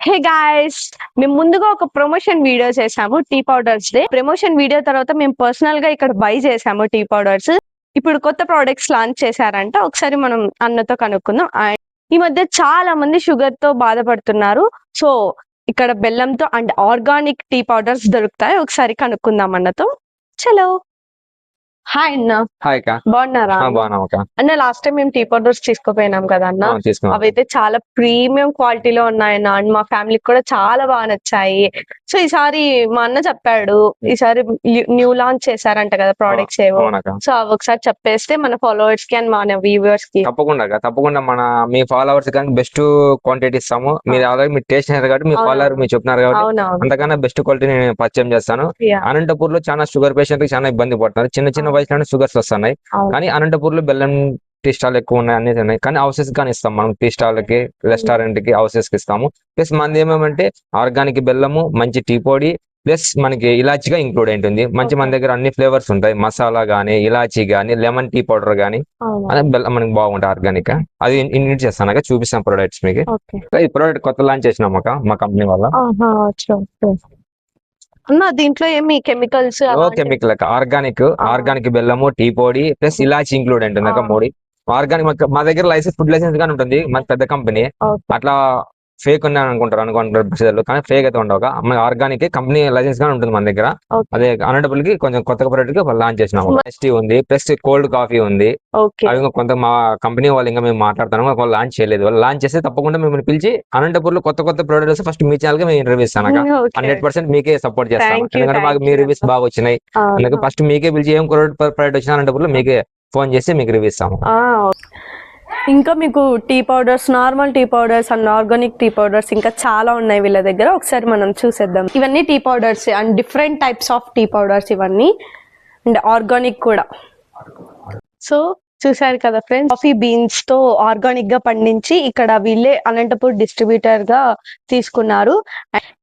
Hey guys, మేము ముందుగా ఒక ప్రమోషన్ వీడియో చేసాము టీ పౌడర్స్ డే. ప్రమోషన్ వీడియో తర్వాత మేము పర్సనల్ గా ఇక్కడ బై చేసాము టీ పౌడర్స్. ఇప్పుడు కొత్త ప్రోడక్ట్స్ లాంచ్ చేశారంట. ఒకసారి మనం అన్నతో కనుక్కుందాం. అండ్ ఈ మధ్య చాలా మంది షుగర్ తో బాధపడుతున్నారు. సో ఇక్కడ బెల్లంతో అండ్ ఆర్గానిక్ టీ పౌడర్స్ దొరుకుతాయి. ఒకసారి కనుక్కుందాం అన్నతో. చలో. హాయ్ అన్న. హాయ్ అక్క. బాగున్నారా? బాగున్నాం అక్క. అన్న, లాస్ట్ టైం మేము టీ పౌడర్స్ తీసుకుపోయినాం కదా అన్న, అవైతే చాలా ప్రీమియం క్వాలిటీలో ఉన్నాయన్న. అండ్ మా ఫ్యామిలీకి కూడా చాలా బాగా నచ్చాయి. సో ఈసారి మా అన్న చెప్పాడు, ఈసారి న్యూ లాంచ్ చేశారంట కదా ప్రోడక్ట్స్ ఏవో. సో అవి ఒకసారి చెప్పేస్తే మన ఫాలోవర్స్ కి అండ్ మన వ్యూవర్స్ కి. తప్పకుండా మన మీ ఫాలోవర్స్ కానీ బెస్ట్ క్వాంటిటీ ఇస్తాము. మీరు ఆల్రెడీ మీరు టేస్ట్ అయినారు కాబట్టి మీ ఫాలోవర్ మీరు చెప్తున్నారు కాబట్టి అంతకన్నా బెస్ట్ క్వాలిటీ నేను పరిచయం చేస్తాను. అనంతపూర్ లో చాలా షుగర్ పేషెంట్ కి చాలా ఇబ్బంది పడుతున్నారు. చిన్న వయసులోనే షుగర్స్ వస్తున్నాయి. కానీ అనంతపూర్ లో బెల్లం టీ స్టాల్ ఎక్కువ ఉన్నాయి, అన్ని ఉన్నాయి. కానీ హౌసెస్ కానీ ఇస్తాం మనం. టీ స్టాల్ కి, రెస్టారెంట్ కి, హౌసెస్ కి ఇస్తాము. ప్లస్ మనది ఏమేమంటే ఆర్గానిక్ బెల్లము, మంచి టీ పొడి, ప్లస్ మనకి ఇలాచిగా ఇంక్లూడ్ ఉంటుంది. మంచి మన దగ్గర అన్ని ఫ్లేవర్స్ ఉంటాయి. మసాలా గానీ, ఇలాచి గానీ, లెమన్ టీ పౌడర్ గానీ బెల్లం మనకి బాగుంటాయి ఆర్గానిక్. అది ఇన్వైట్ చేస్తాను, చూపిస్తాం ప్రొడక్ట్స్ మీకు. ఈ ప్రోడక్ట్ కొత్త లాంచ్ చేసినాం మా కంపెనీ వల్ల. దీంట్లో ఏమి కెమికల్స్? కెమికల్ ఆర్గానిక్ బెల్లము, టీ పొడి ప్లస్ ఇలాచి ఇంక్లూడ్ ఉంటుంది. మూడు ఆర్గానిక్. మా దగ్గర ఫుడ్ లైసెన్స్ గానీ ఉంటుంది. మన పెద్ద కంపెనీ. అట్లా ఫేక్ ఉన్నాయని అనుకుంటారు ప్రజలు, కానీ ఫేక్ అయితే ఉండవు. ఆర్గానిక్ కంపెనీ లైసెన్స్ గానీ ఉంటుంది మన దగ్గర. అదే అనంతపూర్ కి కొంచెం కొత్త ప్రోడక్ట్ కి లాంచ్ చేసినాము. టీ ఉంది, ప్లస్ కోల్డ్ కాఫీ ఉంది. అవి కొంత మా కంపెనీ వాళ్ళు ఇంకా మేము మాట్లాడుతున్నాము, వాళ్ళు లాంచ్ చేయలేదు. వాళ్ళు లాంచ్ చేస్తే తప్పకుండా మిమ్మల్ని పిలిచి అనంతపూర్ లో కొత్త ప్రోడక్ట్స్ ఫస్ట్ మీ ఛానల్ గా మేము ఇంటర్వ్యూ ఇస్తాను. 100% మీకే సపోర్ట్ చేస్తాం. ఎందుకంటే మాకు మీ రివ్యూస్ బాగా వచ్చినాయి. అందుకే ఫస్ట్ మీకే పిలిచి ఏం ప్రోడక్ట్ వచ్చినా అనంతపూర్ లో మీకే ఫోన్ చేసి మీకు రివ్యూ ఇస్తాము. ఇంకా మీకు tea powders, normal tea powders and organic tea powders ఇంకా చాలా ఉన్నాయి వీళ్ళ దగ్గర. ఒకసారి మనం చూసేద్దాం. ఇవన్నీ tea powders and different types of tea powders ఇవన్నీ, అండ్ ఆర్గానిక్ కూడా. సో చూసారు కదా ఫ్రెండ్స్, కాఫీ బీన్స్ తో ఆర్గానిక్ గా పండించి ఇక్కడ వీళ్ళే అనంతపూర్ డిస్ట్రిబ్యూటర్ గా తీసుకున్నారు.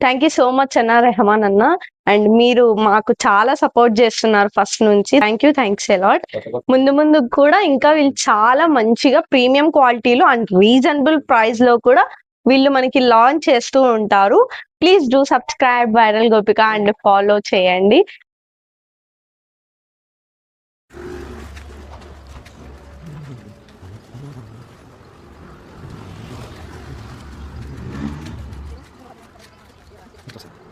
థ్యాంక్ యూ సో మచ్ అన్న, రెహమాన్ అన్న. అండ్ మీరు మాకు చాలా సపోర్ట్ చేస్తున్నారు ఫస్ట్ నుంచి. Thanks a lot. ముందు కూడా ఇంకా వీళ్ళు చాలా మంచిగా ప్రీమియం క్వాలిటీలో అండ్ రీజనబుల్ ప్రైస్ లో కూడా వీళ్ళు మనకి లాంచ్ చేస్తూ ఉంటారు. Please do subscribe viral Gopika and follow చేయండి.